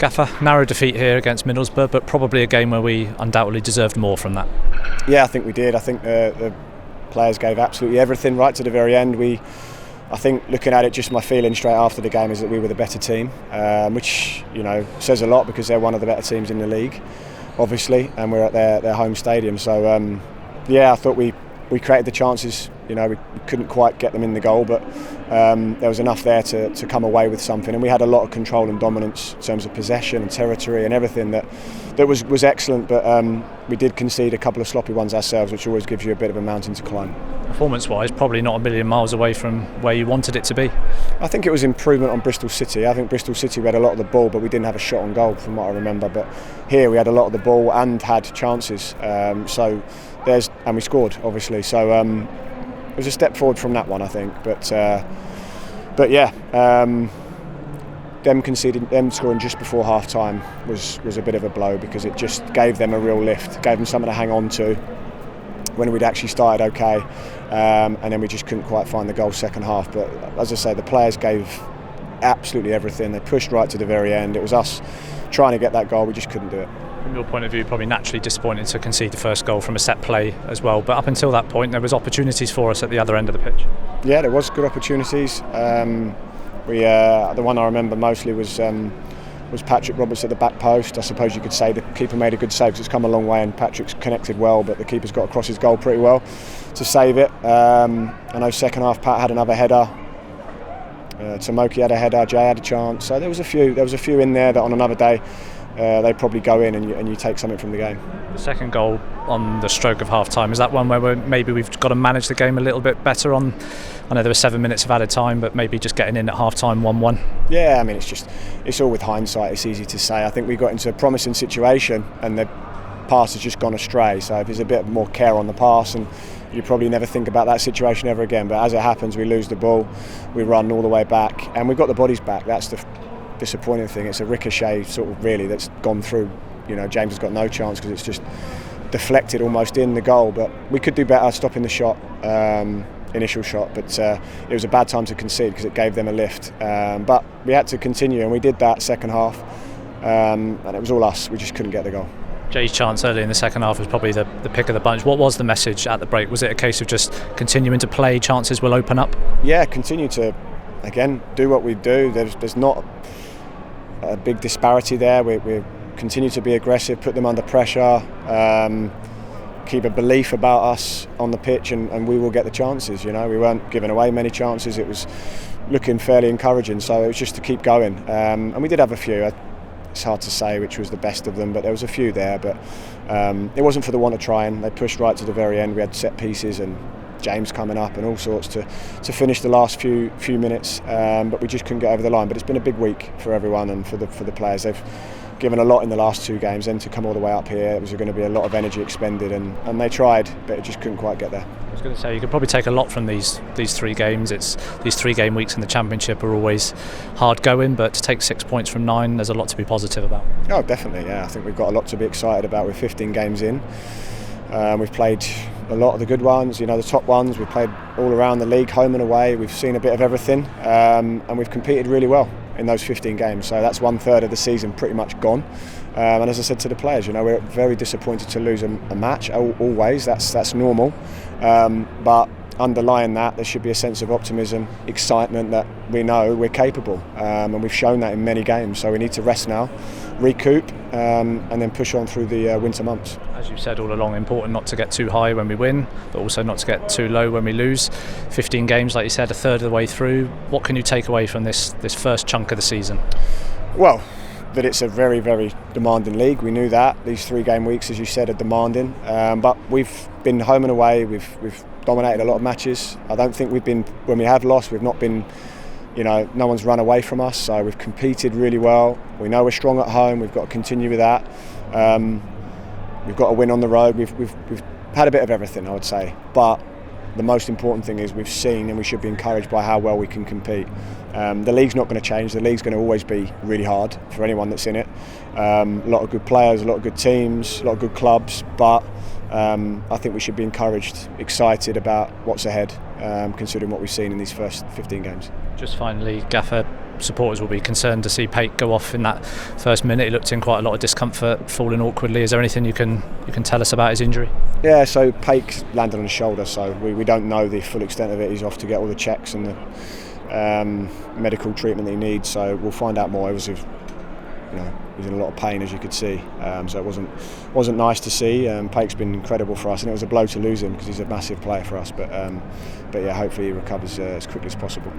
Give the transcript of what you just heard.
Gaffer, narrow defeat here against Middlesbrough, but probably a game where we undoubtedly deserved more from that. Yeah, I think we did. I think the players gave absolutely everything right to the very end. I think looking at it, just my feeling straight after the game is that we were the better team, which says a lot because they're one of the better teams in the league, obviously, and we're at their home stadium. So I thought we created the chances. We couldn't quite get them in the goal, but there was enough there to come away with something. And we had a lot of control and dominance in terms of possession and territory and everything that was excellent. But we did concede a couple of sloppy ones ourselves, which always gives you a bit of a mountain to climb. Performance-wise, probably not a million miles away from where you wanted it to be. I think it was improvement on Bristol City. I think Bristol City we had a lot of the ball, but we didn't have a shot on goal from what I remember. But here we had a lot of the ball and had chances. And we scored, obviously. So it was a step forward from that one, I think. Them scoring just before half time was a bit of a blow because it just gave them a real lift, gave them something to hang on to when we'd actually started okay, and then we just couldn't quite find the goal second half. But as I say, the players gave absolutely everything. They pushed right to the very end. It was us trying to get that goal, we just couldn't do it. From your point of view, probably naturally disappointed to concede the first goal from a set play as well, but up until that point there was opportunities for us at the other end of the pitch. Yeah, there was good opportunities. The one I remember mostly was Patrick Roberts at the back post. I suppose you could say the keeper made a good save because it's come a long way and Patrick's connected well, but the keeper's got across his goal pretty well to save it. I know second half Pat had another header. Tomoki had a header, Jay had a chance. So there was a few in there that on another day they'd probably go in and you take something from the game. The second goal on the stroke of half time, is that one where maybe we've got to manage the game a little bit better on? I know there were 7 minutes of added time, but maybe just getting in at half time 1-1. Yeah, I mean it's all with hindsight, it's easy to say. I think we got into a promising situation and the pass has just gone astray, so if there's a bit more care on the pass, and you probably never think about that situation ever again, but as it happens we lose the ball, we run all the way back and we've got the bodies back. That's the disappointing thing. It's a ricochet sort of really that's gone through. James has got no chance because it's just deflected almost in the goal, but we could do better stopping the shot, initial shot, but it was a bad time to concede because it gave them a lift, but we had to continue and we did that second half, and it was all us. We just couldn't get the goal. Jay's chance early in the second half was probably the pick of the bunch. What was the message at the break? Was it a case of just continuing to play, chances will open up? Yeah, continue to again do what we do. There's not a big disparity there. We continue to be aggressive, put them under pressure, keep a belief about us on the pitch, and we will get the chances. We weren't giving away many chances. It was looking fairly encouraging, so it was just to keep going, and we did have a few. It's hard to say which was the best of them, but there was a few there, but it wasn't for the want of trying. They pushed right to the very end. We had set pieces and James coming up and all sorts to finish the last few minutes, but we just couldn't get over the line. But it's been a big week for everyone and for the players. They've given a lot in the last two games, and to come all the way up here, it was going to be a lot of energy expended, and they tried, but it just couldn't quite get there. I was going to say, you could probably take a lot from these 3 games. It's these 3 game weeks in the Championship are always hard going, but to take 6 points from 9, there's a lot to be positive about. Oh, definitely, yeah. I think we've got a lot to be excited about. We're 15 games in. We've played a lot of the good ones, the top ones. We've played all around the league, home and away. We've seen a bit of everything, and we've competed really well in those 15 games. So that's 1/3 of the season pretty much gone. And as I said to the players, we're very disappointed to lose a match. Always, that's normal. But underlying that, there should be a sense of optimism, excitement that we know we're capable, and we've shown that in many games. So we need to rest now, recoup, and then push on through the winter months. As you said all along, important not to get too high when we win, but also not to get too low when we lose. 15 games, like you said, 1/3 of the way through. What can you take away from this first chunk of the season? Well, that it's a very, very demanding league. We knew that. These 3 game weeks, as you said, are demanding. But we've been home and away. We've dominated a lot of matches. I don't think when we have lost, we've not been, no one's run away from us. So we've competed really well. We know we're strong at home. We've got to continue with that. We've got to win on the road. We've had a bit of everything, I would say. But the most important thing is we've seen, and we should be encouraged by how well we can compete. The league's not going to change. The league's going to always be really hard for anyone that's in it. A lot of good players, a lot of good teams, a lot of good clubs, but I think we should be encouraged, excited about what's ahead, considering what we've seen in these first 15 games. Just finally, Gaffer, supporters will be concerned to see Pate go off in that first minute. He looked in quite a lot of discomfort, falling awkwardly. Is there anything you can tell us about his injury? Yeah, so Pate landed on his shoulder, so we don't know the full extent of it. He's off to get all the checks and the medical treatment that he needs, so we'll find out more. He was in a lot of pain, as you could see, so it wasn't nice to see. Pate's been incredible for us, and it was a blow to lose him because he's a massive player for us, but yeah, hopefully he recovers as quickly as possible.